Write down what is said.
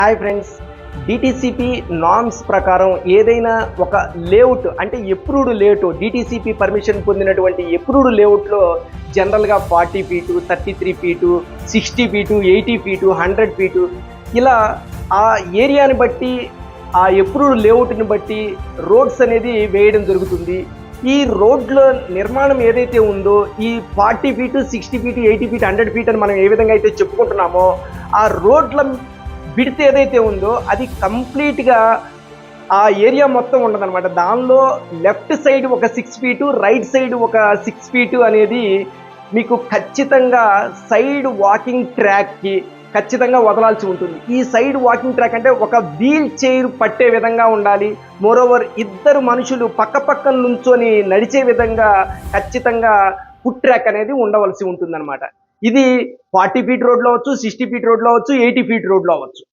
Hi friends, DTCP norms ప్రకారం ఏదైనా ఒక లేఅవుట్ అంటే ఎప్రూవ్డ్ లేఅవుట్ డిటిసిపి పర్మిషన్ పొందినటువంటి ఎప్రూవ్డ్ లేఅవుట్లో జనరల్గా 40 feet, 33 feet, 60 feet, 80 feet, 100 feet ఇలా ఆ ఏరియాని బట్టి ఆ ఎప్రూవ్డ్ లేఅవుట్ని బట్టి రోడ్స్ అనేది వేయడం జరుగుతుంది. ఈ రోడ్ల నిర్మాణం ఏదైతే ఉందో ఈ 40 ఫీటు, 60 ఫీటు, 80 ఫీటు, 100 ఫీట్ అని మనం ఏ విధంగా అయితే చెప్పుకుంటున్నామో ఆ రోడ్ల విడ్త్ ఏదైతే ఉందో అది కంప్లీట్గా ఆ ఏరియా మొత్తం ఉండదన్నమాట. దానిలో లెఫ్ట్ సైడ్ ఒక 6 ఫీటు, రైట్ సైడ్ ఒక 6 ఫీటు అనేది మీకు ఖచ్చితంగా సైడ్ వాకింగ్ ట్రాక్కి ఖచ్చితంగా వదలాల్సి ఉంటుంది. ఈ సైడ్ వాకింగ్ ట్రాక్ అంటే ఒక వీల్ చైర్ పట్టే విధంగా ఉండాలి. మోరోవర్ ఇద్దరు మనుషులు పక్క పక్కన నుంచొని నడిచే విధంగా ఖచ్చితంగా ఫుట్ ట్రాక్ అనేది ఉండవలసి ఉంటుందన్నమాట. ఇది 40 ఫీట్ రోడ్లో అవచ్చు, 60 ఫీట్ రోడ్లో అవచ్చు, 80 ఫీట్ రోడ్లో అవచ్చు.